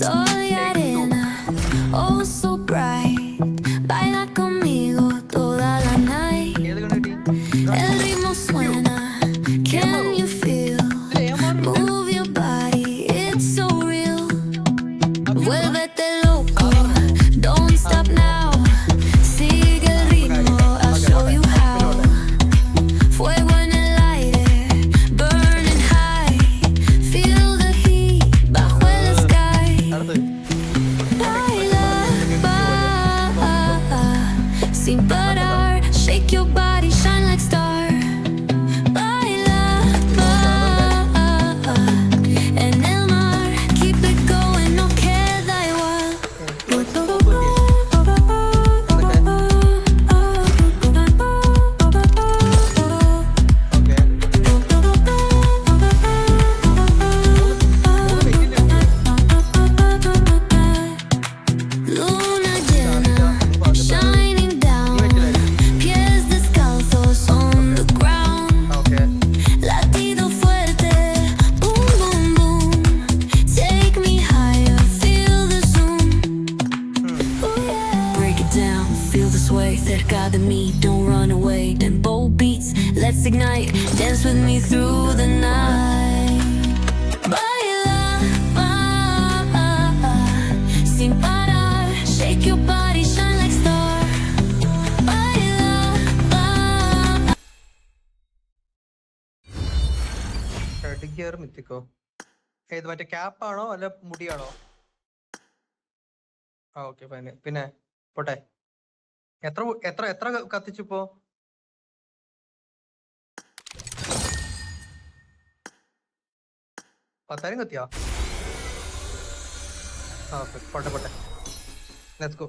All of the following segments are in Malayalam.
Soy arena, oh so bright. Baila conmigo toda la night. El ritmo suena, can you feel? Move your body, it's so real. Vuélvete loco, don't stop now. Sigue el ritmo, I'll show you how. Fuego en el aire, burning high. Feel the heat bajo el sky. Baila, baila, sin parar. Shake your body, shine like star. Baila, baila, en el mar. Keep it going, no queda igual. Luna llena, shining down. Pies descalzos on the ground. Latido fuerte, boom, boom, boom. Take me higher, feel the zoom. Ooh, yeah. Break it down, feel the sway. Cerca de mí, don't run away. Tempo beats, let's ignite. Dance with me through the night. Baila, baila, sin parar. Shake your body, shine like star. Baila, baila. Gear മിത്തിക്കോ ഏത് മറ്റേ ക്യാപ്പാണോ അല്ല മുടിയാണോ? ആ ഓക്കെ ഫൈന്. പിന്നെ പോട്ടെ. എത്ര എത്ര എത്ര കത്തിച്ചിപ്പോ? 10,000 കത്തിയാ? ആ ഓക്കെ പോട്ടെ പോട്ടെ. Let's go.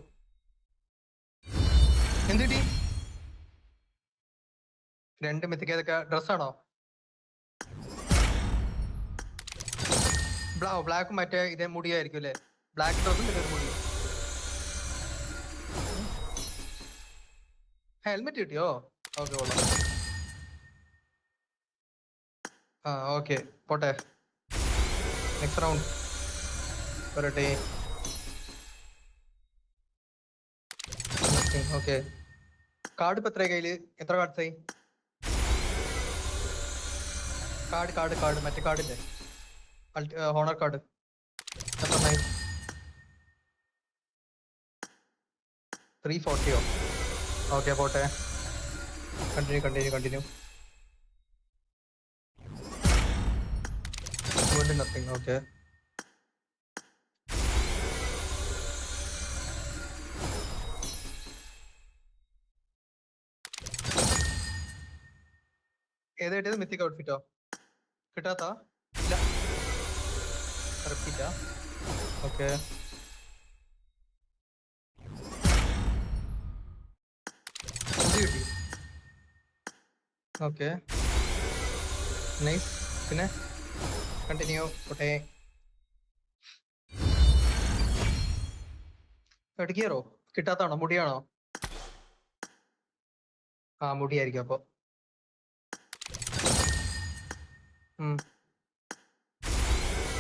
എന്ത് കിട്ടി? 2 മിത്തിക്ക് ഏതൊക്കെ ഡ്രസ്സാണോ? ബ്ലാക്കും മറ്റേ ഇതേ മുടിയായിരിക്കും അല്ലേ? ബ്ലാക്ക് ഡ്രസ്സും പിന്നെ ഒരു മുടി. ഹെൽമെറ്റ് കിട്ടിയോ? ഓക്കെ കൊള്ളാം. ആ ഓക്കെ പോട്ടെ. നെക്സ്റ്റ് റൗണ്ട് വരട്ടെ. ഓക്കെ കാർഡ് ഇപ്പൊ എത്ര കയ്യില്? എത്ര കാർഡ്സായി? കാർഡ് മറ്റേ കാർഡില്ലേ? ഹോണർ കാർഡ് എത്രണ്ണായി? 340യോ? ഓക്കെ പോട്ടെ. കണ്ടിന്യൂ. നത്തിങ്. ഓക്കെ ഏത് കിട്ടിയത്? മിത്തിക് ഔട്ട്ഫിറ്റോ? കിട്ടാത്ത ഇല്ല. റിപ്പീറ്റാ? ഓക്കെ കിട്ടി. Okay nice. പിന്നെ കണ്ടിന്യൂ പോട്ടെ. ഗിയറോ? കിട്ടാത്താണോ? മുടിയാണോ? ആ മുടിയായിരിക്കും അപ്പൊ.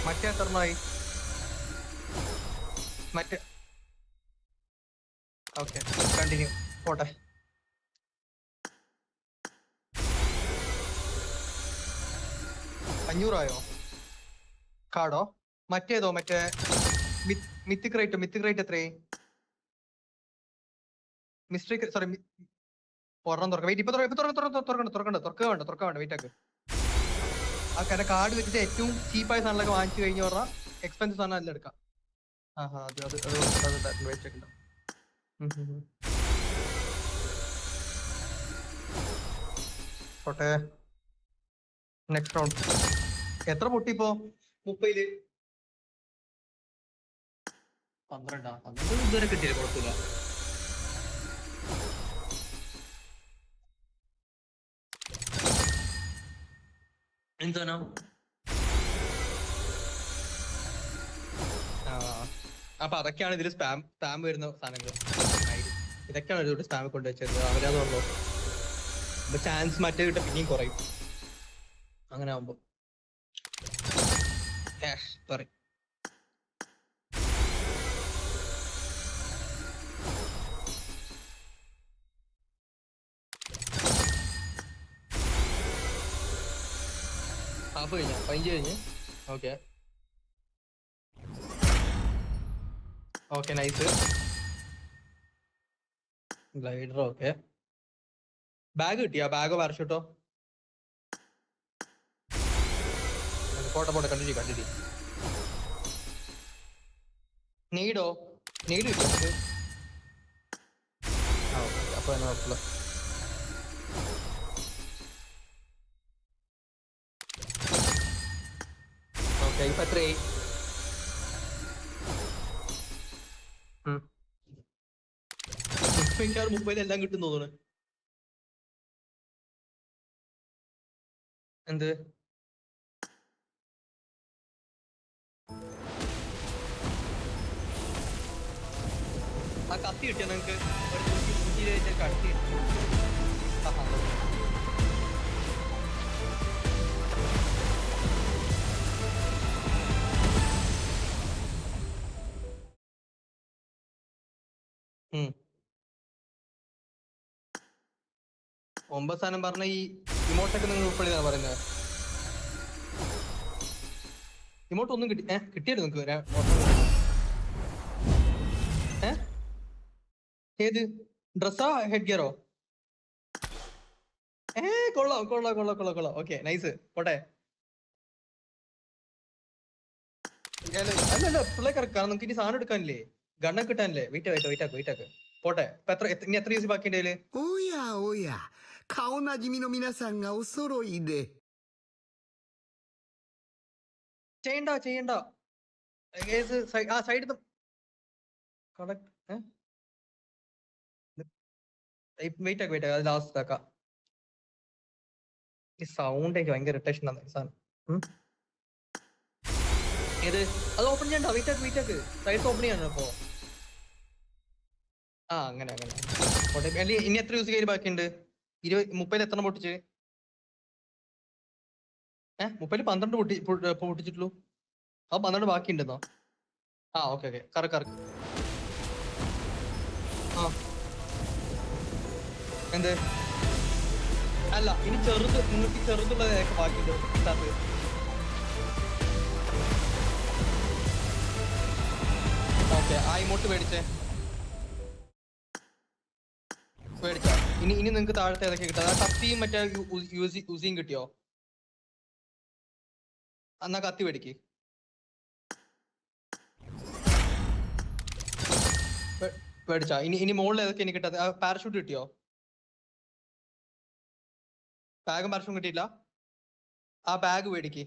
മറ്റേ എത്രണ്ണമായി? മറ്റേ ഓക്കെ കണ്ടിന്യൂ പോട്ടെ. അഞ്ഞൂറായോ കാർഡോ? മറ്റേതോ? മറ്റേ മിത്തിക് റേറ്റ് എത്രയായി? മിസ്റ്റേക്ക് സോറി ഒരെണ്ണം തുറക്കാം. വെയിറ്റ് ഇപ്പൊ തുറക്കണ്ട. വെയിറ്റ് ആക്ക്. ആ കാരണം കാർഡ് വെച്ചിട്ട് ഏറ്റവും ചീപ്പായ സാധനങ്ങളൊക്കെ വാങ്ങിച്ചു കഴിഞ്ഞു പറഞ്ഞാൽ എക്സ്പെൻസീവ് സാധനം എല്ലാം എടുക്കാം. വെയിറ്റ് ആക്കണ്ട. പോട്ടെ. Next round. എത്ര പൊട്ടിപ്പോ? 30 12 ഇതുവരെ കിട്ടിയില്ല. കുഴപ്പമില്ല. എന്താണോ അപ്പൊ അതൊക്കെയാണ് ഇതിൽ സ്പാം വരുന്ന സാധനങ്ങൾ. ഇതൊക്കെയാണ് ഇതിലൂടെ സ്പാം കൊണ്ടുവച്ചത്. അവരതുള്ളൂ ചാൻസ് മറ്റേ കിട്ടാൻ പിന്നെയും കുറയും അങ്ങനെ ആവുമ്പോ. സോറി. ഹാഫ് കഴിഞ്ഞ 15 കഴിഞ്ഞ്. Okay okay nice. Glider okay. Bag കിട്ടിയാ? ബാഗോ പാരഷൂട്ടോ? പോട്ടെ പോട്ടെ, കണ്ടിരി കണ്ടിരി. നീഡോ? നീഡ് കിട്ടിയോ നമുക്ക്? ആ ഓക്കെ, അപ്പൊ എന്നാ കുഴപ്പമില്ല. ഓക്കെ ഇപ്പൊ എത്രയായി? മിക്കവാറും 30 എല്ലാം കിട്ടും തോന്നുന്നു. എന്ത് ആ കത്തി കിട്ടിയോ നിങ്ങക്ക്? ഒരു 120 കത്തി കിട്ടി. ഒമ്പത് സ്ഥാനം പറഞ്ഞ ഈ ഇമോട്ടൊക്കെ നിങ്ങൾ ഉൾപ്പെടുന്ന പറയുന്നത്. ഇമോട്ട് ഒന്നും കിട്ടിയായിരുന്നു നിങ്ങക്ക്? ഏത് ഡ്രസ്സാ ഹെഡ് ഗിയറോ? കൊള്ളാം കൊള്ളാം കൊള്ളാം കൊള്ളാം കൊള്ളാം. Okay nice. പോട്ടെ. അല്ലല്ല പിള്ളേ കിടക്കാം. നമുക്ക് ഇനി സാധനം എടുക്കാനില്ലേ? ഗണ്ണൊക്കെ കിട്ടാനില്ലേ? വെയിറ്റ് ആക്ക്. പോട്ടെ. ഇനി എത്ര യൂസ് ബാക്കി ഉണ്ടേല്? おやおや、顔なじみの皆さんがお揃いで。ചെയ്യണ്ട. സൈഡ് വെയിറ്റ് ആക്ക്. അത് ലാസ്റ്റ് ആക്കാം. ഈ സൗണ്ട് എനിക്ക് ഭയങ്കര ഇറിറ്റേഷൻ ആണ് സാധനം. ഏത്? അത് ഓപ്പൺ ചെയ്യണ്ട. വെയിറ്റ് ആക്ക്. സൈഡ്സ് ഓപ്പൺ ചെയ്യണം ഇപ്പോ. അങ്ങനെ ഇനി എത്ര യൂസ് കയ്യിൽ ബാക്കിയുണ്ട്? 30 എത്ര പൊട്ടിച്ച്? 30 12 പൊട്ടിച്ചിട്ടുള്ളൂ. ആ 12 ബാക്കിയുണ്ടെന്നോ? ഓക്കെ കറക്ക്. എന്ത്? അല്ല ഇനി നിങ്ങൾക്ക് ചെറുതുള്ളതൊക്കെ ബാക്കിയുണ്ട്. ഓക്കെ ആ ഇമോട്ട് മേടിച്ചോ. ഇനി നിങ്ങക്ക് താഴത്തെ ഏതൊക്കെ കിട്ടാം? കത്തിയും മറ്റേ യൂസിയും കിട്ടിയോ? എന്നാ കത്തി മേടിക്ക്. മേടിച്ചാ? ഇനി മുകളിൽ ഏതൊക്കെ എനിക്ക് കിട്ടാതെ? പാരഷൂട്ട് കിട്ടിയോ? ബാഗും പാരഷൂട്ടും കിട്ടിയില്ല. ആ ബാഗ് മേടിക്ക്.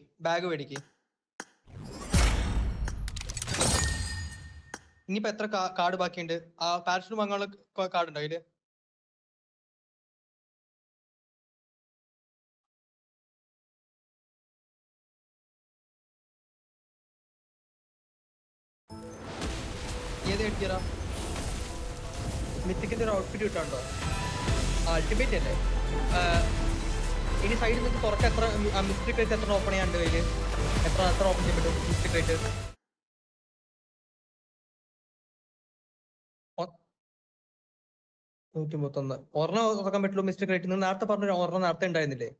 ഇനിയിപ്പോ എത്ര കാർഡ് ബാക്കിയുണ്ട്? ആ പാരഷൂട്ട് വാങ്ങാനുള്ള കാർഡ് ഉണ്ടോ അതില്? ഏത് മേടിക്കാ? മിത്തിക്കിന്റെ ഒരു ഔട്ട്ഫിറ്റ് കിട്ടാണ്ടോ? അൾട്ടിമേറ്റ് അല്ലേ? ഇനി സൈഡിൽ നിങ്ങൾക്ക് തുറക്ക എത്ര മിസ്റ്റേക്ക് റേറ്റ് എത്ര ഓപ്പൺ ചെയ്യാണ്ട് കയ്യില്? എത്ര ഓപ്പൺ ചെയ്യാൻ പറ്റും മിസ്റ്റേക്ക് റേറ്റ്? 131. ഒരെണ്ണം തുറക്കാൻ പറ്റുള്ളൂ മിസ്റ്റേക്ക് റേറ്റ്. നിങ്ങൾ നേരത്തെ പറഞ്ഞ ഒരെണ്ണം നേരത്തെ ഉണ്ടായിരുന്നില്ലേ?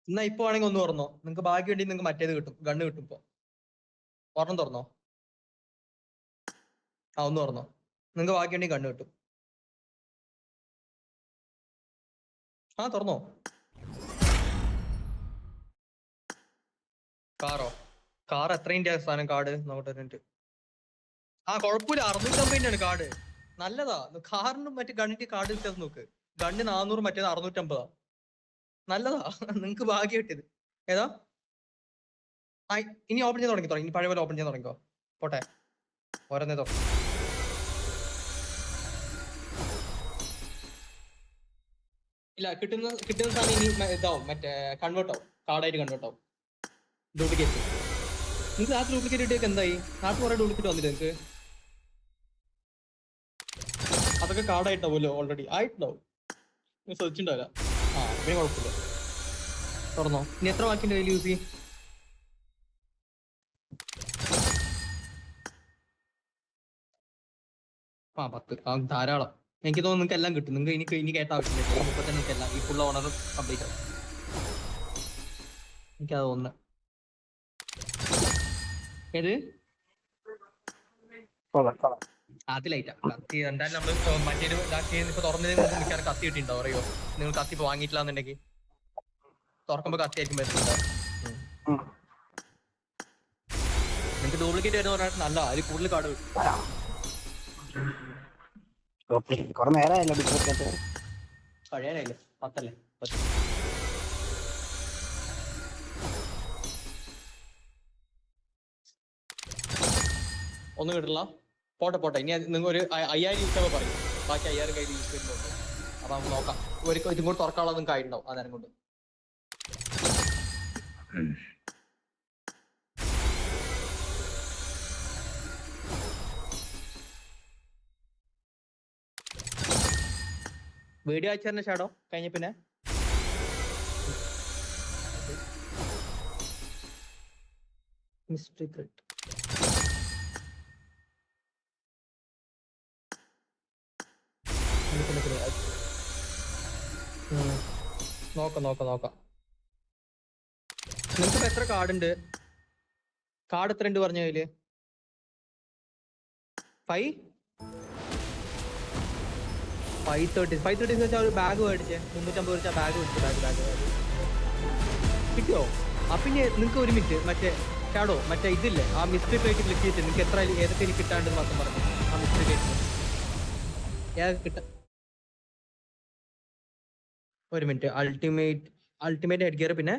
എന്നാ ഇപ്പൊ ആണെങ്കിൽ ഒന്ന് തുറന്നോ. നിങ്ങൾക്ക് ഭാഗ്യം ഉണ്ടെങ്കിൽ നിങ്ങൾക്ക് മറ്റേത് കിട്ടും. ഗണ്ണ് കിട്ടും. ഇപ്പൊ ഒരെണ്ണം തുറന്നോ. ഒന്ന് തുറന്നോ. നിങ്ങൾക്ക് ഭാഗ്യം ഉണ്ടെങ്കിൽ ഗണ്ണ് കിട്ടും. തുറന്നോ. കാർ എത്രേന്റെ സാധനം? കാർഡ് നോക്കട്ടെ. കുഴപ്പമില്ല. 650 ആണ് കാർഡ്. നല്ലതാ. കാറിനും മറ്റേ ഗണ്ണിന്റെ കാർഡ് വ്യത്യാസം നോക്ക്. ഗണ്ണ് 400, മറ്റേത് 650. നല്ലതാ. നിങ്ങക്ക് ഭാഗ്യം കിട്ടിയത്. ഏതാ? ഇനി ഓപ്പൺ ചെയ്ത് തുടങ്ങി. ഇനി പഴയ പോലെ ഓപ്പൺ ചെയ്യാൻ തുടങ്ങിക്കോ. പോട്ടെ. ഓരോന്നേ തുറക്കും. ഇല്ല കിട്ടുന്ന സാധനം ഇനി ഇതാവും. മറ്റേ കൺവേർട്ട് ആവും. കാർഡായിട്ട് കൺവേർട്ട് ആവും. ഡ്യൂപ്ലിക്കേറ്റ്. നിങ്ങൾക്ക് ആ ഡ്യൂപ്ലിക്കേറ്റ് കിട്ടിയൊക്കെ എന്തായി? നാട്ടിൽ കുറെ ഡ്യൂപ്ലിക്കേറ്റ് വന്നില്ല നിങ്ങൾക്ക്? ഇതൊക്കെ കാർഡായിട്ടാവുമല്ലോ ഓൾറെഡി ആയിട്ടുണ്ടാവും. ശ്രദ്ധിച്ചിട്ടുണ്ടാവില്ല. ആ പിന്നെ കുഴപ്പമില്ല. തുറന്നോ. ഇനി എത്ര വാക്കിന്റെ കയ്യിൽ യൂസ് ചെയ്യും? ആ 10. ആ ധാരാളം. എനിക്ക് തോന്നുന്നു നിങ്ങൾക്ക് എല്ലാം കിട്ടും. നിങ്ങൾക്ക് ഇനി കേട്ട ആവശ്യമില്ല. ഇപ്പൊ തന്നെ നിങ്ങൾക്ക് എല്ലാം ഈ ഫുൾ ഓണർ കംപ്ലീറ്റ് ആവും. എനിക്കത് തോന്നുന്നു. ഏത് അതിലായിട്ടാ കത്തി എന്തായാലും നമ്മള് മറ്റേ ഇതാക്കി ഇപ്പൊ തുറന്നതിന് മുമ്പ് മിക്കാറ് കത്തി കിട്ടിയിട്ടുണ്ടോ അറിയോ? നിങ്ങൾ കത്തി ഇപ്പൊ വാങ്ങിയിട്ടില്ല എന്നുണ്ടെങ്കിൽ തുറക്കുമ്പോ കത്തി ആയിരിക്കും വരുന്നുണ്ടോ? നിങ്ങൾക്ക് ഡ്യൂപ്ലിക്കേറ്റ് വരുന്ന പറഞ്ഞാൽ നല്ല അതിൽ കൂടുതൽ കാർഡ് കിട്ടും. കൊറേ നേരമായല്ലോ ഡ്യൂപ്ലിക്കേറ്റ്. കഴിയാനായില്ലേ? 10 അല്ലേ? 10. ഒന്നും കിട്ടില്ല. പോട്ടെ ഇനി നിങ്ങൾ ഒരു 5000 യൂസ് ചെയ്യുമ്പോൾ പറയും. ബാക്കി 5000 കയ്യിൽ യൂസ് ചെയ്യുന്നുണ്ട്. അപ്പൊ നമുക്ക് നോക്കാം. ഇതും കൂടെ തുറക്കാനുള്ള നിങ്ങൾക്ക് ആയിട്ടുണ്ടാവും ആ നേരം കൊണ്ട്. വീഡിയോ അയച്ചു തന്നെ ഷാഡോ കഴിഞ്ഞ പിന്നെ നോക്കാം. നിങ്ങൾക്ക് എത്ര കാർഡ് ഉണ്ട്? കാർഡ് എത്ര ഉണ്ട് പറഞ്ഞ കയ്യില്? 530 വെച്ചാൽ ഒരു ബാഗ് മേടിച്ചേ. 350 വെച്ചാൽ ബാഗ് മേടിച്ചു. ബാഗ് കിട്ടിയോ? പിന്നെ നിങ്ങൾക്ക് ഒരു മിനിറ്റ് മറ്റേ ഷാഡോ മറ്റേ ഇതില്ലേ ആ മിസ്റ്ററി പ്ലേറ്റ് ക്ലിക്ക് ചെയ്തിട്ട് നിങ്ങൾക്ക് എത്ര ഏതൊക്കെ എനിക്ക് കിട്ടാണ്ടെന്ന് മാത്രം പറഞ്ഞു. ആ മിസ്റ്ററി പ്ലേറ്റ് ഏതൊക്കെ കിട്ടാൻ. ഒരു മിനിറ്റ്. അൾട്ടിമേറ്റ് ഹെഡ് ഗിയർ, പിന്നെ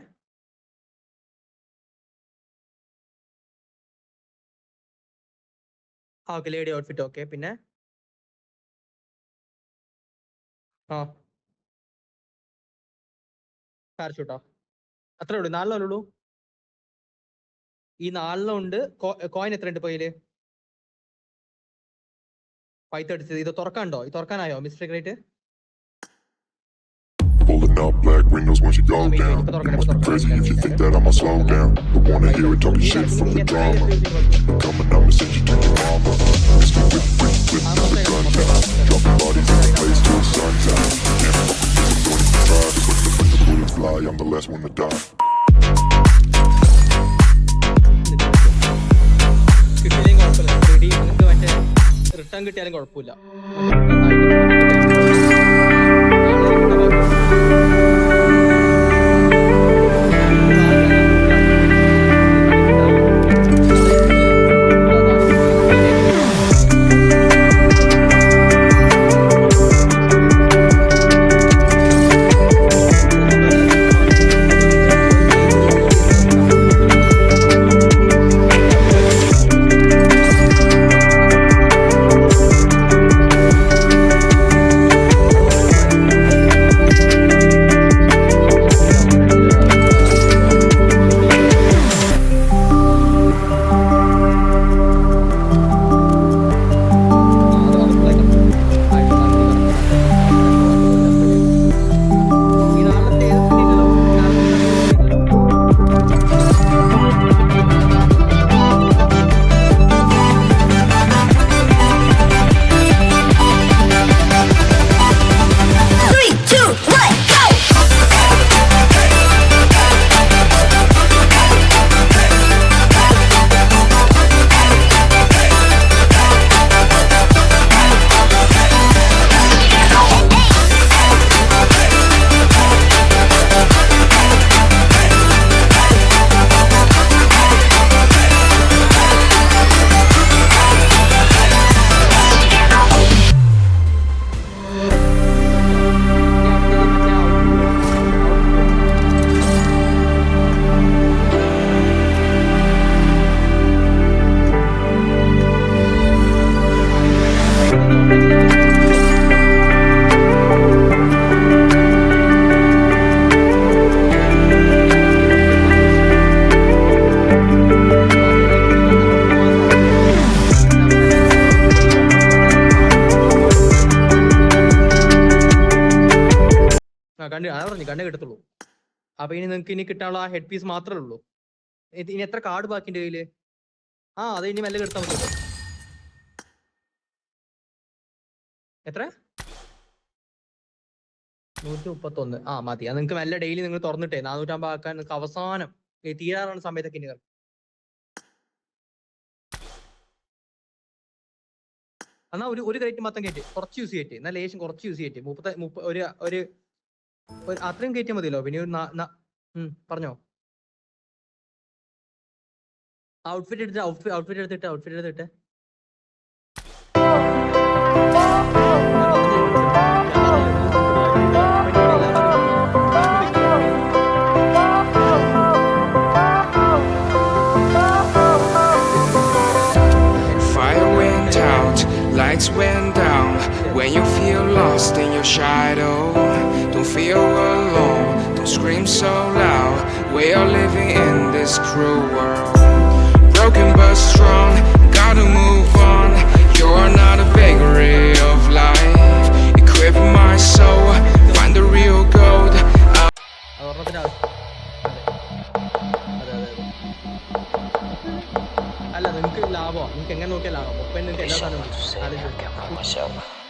ഓക്കെ ലേഡി ഔട്ട്ഫിറ്റ്. ഓക്കെ പിന്നെ പാരഷൂട്ടോ അത്രേ ഉള്ളൂ? 4 ഉള്ളൂ. ഈ 4 ഉണ്ട്. കോയിൻ എത്ര ഉണ്ട് പോയില്? 536. ഇത് തുറക്കാണ്ടോ? ഇത് തുറക്കാനായോ mister great? Pulling up black windows once you go down. You must be crazy if you think that I'ma slow down. Don't wanna hear it talking shit from the drama. Coming out and send you to your mama. Mr. Whip, now the gun down. Dropping bodies in the place till sun's out. Can't fuck with this, I'm going to try. But when the bullets fly, I'm the last one to die. കിട്ടിയില്ലെങ്കിൽ കുഴപ്പമില്ല. നിങ്ങൾക്ക് മറ്റേ റിട്ടേൺ കിട്ടിയാലും കുഴപ്പമില്ല. അതാ പറഞ്ഞു കണ്ണ് കിട്ടത്തുള്ളൂ. അപ്പൊ ഇനി നിങ്ങൾക്ക് ഇനി കിട്ടാനുള്ള ആ ഹെഡ് പീസ് മാത്രമേ ഉള്ളൂ. ഇനി എത്ര കാർഡ് ബാക്കി എന്റെ കയ്യില്? അത് ഇനി മെല്ലെ എടുത്താൽ മതിയല്ലോ. എത്ര? 131. മതി. അത് നിങ്ങൾക്ക് മെല്ലെ ഡെയിലി നിങ്ങൾ തുറന്നിട്ടേ 450 ആക്കാൻ നിങ്ങൾക്ക് അവസാനം തീരാറാണ് സമയത്തൊക്കെ ഇനി എന്നാ ഒരു ക്രേറ്റ് മൊത്തം കയറ്റി കുറച്ച് യൂസ് ചെയ്യട്ടെ. എന്നാൽ ലേശം കുറച്ച് യൂസ് ചെയ്യട്ടെ. ഒരു അത്രയും കയറ്റിയാൽ മതിയല്ലോ. പിന്നെ ഒരു പറഞ്ഞോ. ഔട്ട്ഫിറ്റ് എടുത്തിട്ട് Lights went down when you feel lost in your shadow. Don't feel alone, don't scream so loud. We are living in this cruel world. Broken but strong, gotta move on. You're not a vagary of life. Equip my soul, find the real gold. അല്ല നിങ്ങൾക്ക് ലാഭമോ? നിങ്ങൾക്ക് എങ്ങനെ നോക്കിയാൽ ലാഭം? നിങ്ങൾക്ക് എല്ലാ സാധനവും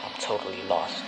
I'm totally lost.